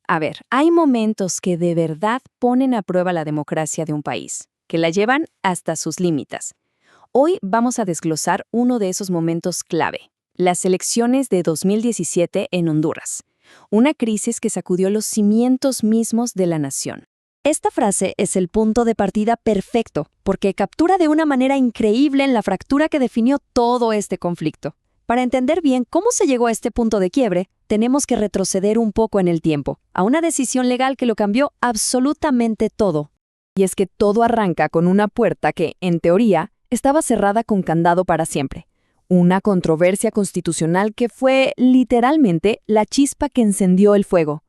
A ver, hay momentos que de verdad ponen a prueba la democracia de un país, que la llevan hasta sus límites. Hoy vamos a desglosar uno de esos momentos clave, las elecciones de 2017 en Honduras, una crisis que sacudió los cimientos mismos de la nación. Esta frase es el punto de partida perfecto, porque captura de una manera increíble en la fractura que definió todo este conflicto. Para entender bien cómo se llegó a este punto de quiebre, tenemos que retroceder un poco en el tiempo, a una decisión legal que lo cambió absolutamente todo. Y es que todo arranca con una puerta que, en teoría, estaba cerrada con candado para siempre. Una controversia constitucional que fue, literalmente, la chispa que encendió el fuego.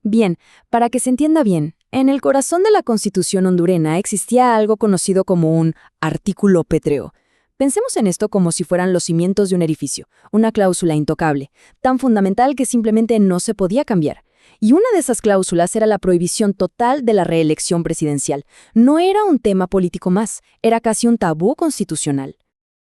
Bien, para que se entienda bien, en el corazón de la Constitución hondureña existía algo conocido como un artículo pétreo. Pensemos en esto como si fueran los cimientos de un edificio, una cláusula intocable, tan fundamental que simplemente no se podía cambiar. Y una de esas cláusulas era la prohibición total de la reelección presidencial. No era un tema político más, era casi un tabú constitucional.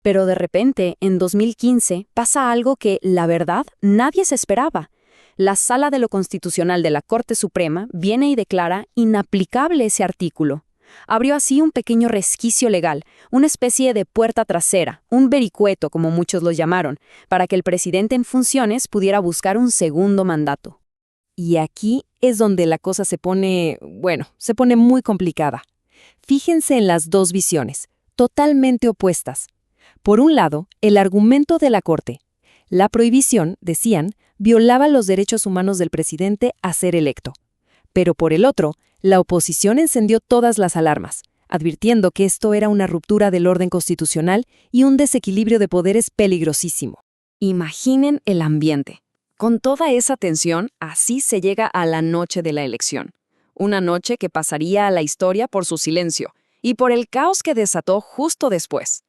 Pero de repente, en 2015, pasa algo que, la verdad, nadie se esperaba. La Sala de lo Constitucional de la Corte Suprema viene y declara inaplicable ese artículo. Abrió así un pequeño resquicio legal, una especie de puerta trasera, un vericueto como muchos lo llamaron, para que el presidente en funciones pudiera buscar un segundo mandato. Y aquí es donde la cosa se pone muy complicada. Fíjense en las dos visiones, totalmente opuestas. Por un lado, el argumento de la Corte. La prohibición, decían, violaba los derechos humanos del presidente a ser electo. Pero por el otro, la oposición encendió todas las alarmas, advirtiendo que esto era una ruptura del orden constitucional y un desequilibrio de poderes peligrosísimo. Imaginen el ambiente. Con toda esa tensión, así se llega a la noche de la elección. Una noche que pasaría a la historia por su silencio y por el caos que desató justo después.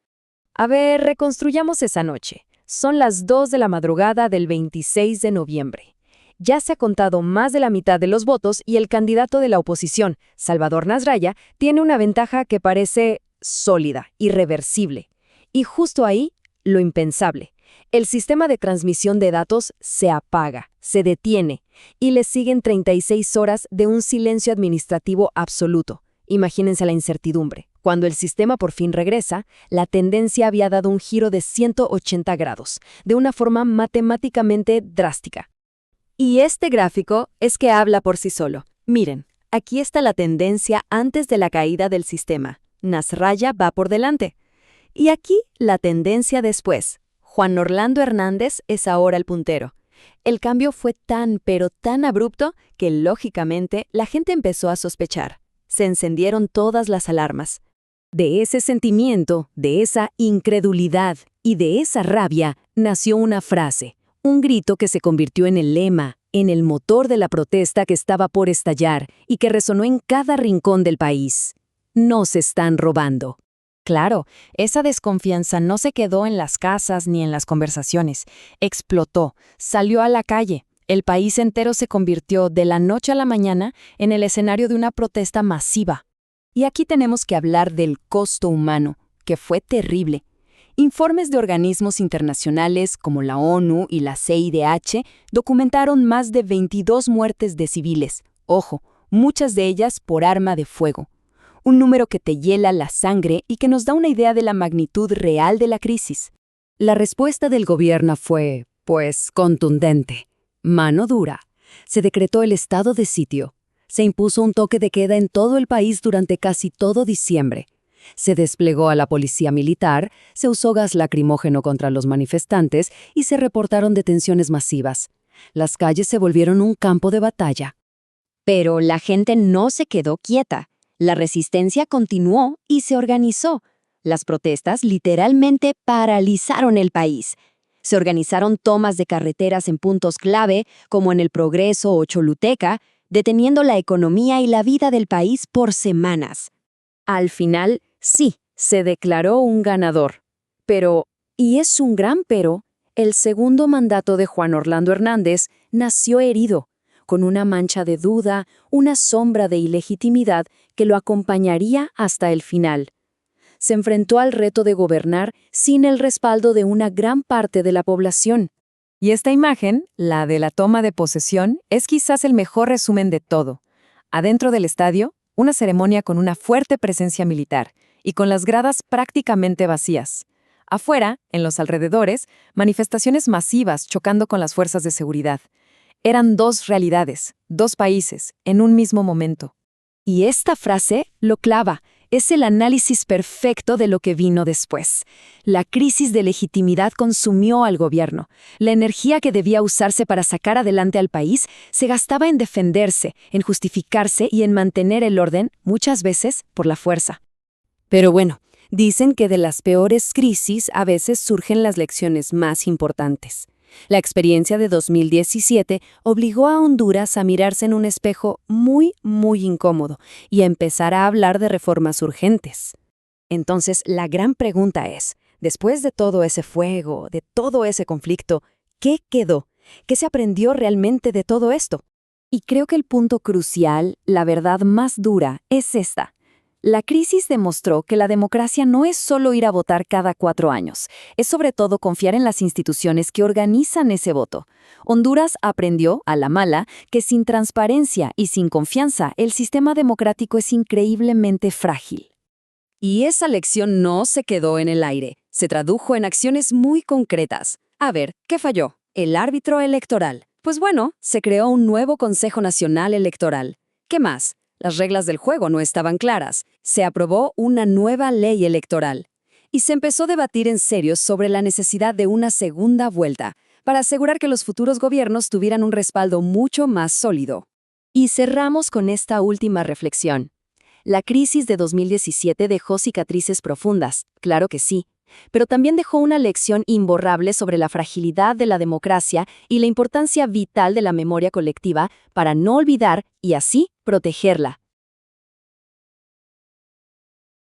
A ver, reconstruyamos esa noche. Son las 2 de la madrugada del 26 de noviembre. Ya se ha contado más de la mitad de los votos y el candidato de la oposición, Salvador Nasralla, tiene una ventaja que parece sólida, irreversible. Y justo ahí, lo impensable. El sistema de transmisión de datos se apaga, se detiene, y le siguen 36 horas de un silencio administrativo absoluto. Imagínense la incertidumbre. Cuando el sistema por fin regresa, la tendencia había dado un giro de 180 grados, de una forma matemáticamente drástica. Y este gráfico es que habla por sí solo. Miren, aquí está la tendencia antes de la caída del sistema. Nasralla va por delante. Y aquí la tendencia después. Juan Orlando Hernández es ahora el puntero. El cambio fue tan, pero tan abrupto que, lógicamente, la gente empezó a sospechar. Se encendieron todas las alarmas. De ese sentimiento, de esa incredulidad y de esa rabia nació una frase, un grito que se convirtió en el lema, en el motor de la protesta que estaba por estallar y que resonó en cada rincón del país. Nos están robando. Claro, esa desconfianza no se quedó en las casas ni en las conversaciones. Explotó, salió a la calle. El país entero se convirtió de la noche a la mañana en el escenario de una protesta masiva. Y aquí tenemos que hablar del costo humano, que fue terrible. Informes de organismos internacionales como la ONU y la CIDH documentaron más de 22 muertes de civiles, ojo, muchas de ellas por arma de fuego. Un número que te hiela la sangre y que nos da una idea de la magnitud real de la crisis. La respuesta del gobierno fue, contundente. Mano dura. Se decretó el estado de sitio. Se impuso un toque de queda en todo el país durante casi todo diciembre. Se desplegó a la policía militar, se usó gas lacrimógeno contra los manifestantes y se reportaron detenciones masivas. Las calles se volvieron un campo de batalla. Pero la gente no se quedó quieta. La resistencia continuó y se organizó. Las protestas literalmente paralizaron el país. Se organizaron tomas de carreteras en puntos clave, como en El Progreso o Choluteca, deteniendo la economía y la vida del país por semanas. Al final, sí, se declaró un ganador. Pero, y es un gran pero, el segundo mandato de Juan Orlando Hernández nació herido, con una mancha de duda, una sombra de ilegitimidad que lo acompañaría hasta el final. Se enfrentó al reto de gobernar sin el respaldo de una gran parte de la población. Y esta imagen, la de la toma de posesión, es quizás el mejor resumen de todo. Adentro del estadio, una ceremonia con una fuerte presencia militar y con las gradas prácticamente vacías. Afuera, en los alrededores, manifestaciones masivas chocando con las fuerzas de seguridad. Eran dos realidades, dos países, en un mismo momento. Y esta frase lo clava. Es el análisis perfecto de lo que vino después. La crisis de legitimidad consumió al gobierno. La energía que debía usarse para sacar adelante al país se gastaba en defenderse, en justificarse y en mantener el orden, muchas veces por la fuerza. Pero bueno, dicen que de las peores crisis a veces surgen las lecciones más importantes. La experiencia de 2017 obligó a Honduras a mirarse en un espejo muy incómodo y a empezar a hablar de reformas urgentes. Entonces, la gran pregunta es, después de todo ese fuego, de todo ese conflicto, ¿qué quedó? ¿Qué se aprendió realmente de todo esto? Y creo que el punto crucial, la verdad más dura, es esta. La crisis demostró que la democracia no es solo ir a votar cada 4 años, es sobre todo confiar en las instituciones que organizan ese voto. Honduras aprendió, a la mala, que sin transparencia y sin confianza, el sistema democrático es increíblemente frágil. Y esa lección no se quedó en el aire, se tradujo en acciones muy concretas. A ver, ¿qué falló? El árbitro electoral. Pues bueno, se creó un nuevo Consejo Nacional Electoral. ¿Qué más? Las reglas del juego no estaban claras. Se aprobó una nueva ley electoral. Y se empezó a debatir en serio sobre la necesidad de una segunda vuelta, para asegurar que los futuros gobiernos tuvieran un respaldo mucho más sólido. Y cerramos con esta última reflexión. La crisis de 2017 dejó cicatrices profundas, claro que sí, pero también dejó una lección imborrable sobre la fragilidad de la democracia y la importancia vital de la memoria colectiva para no olvidar y así protegerla.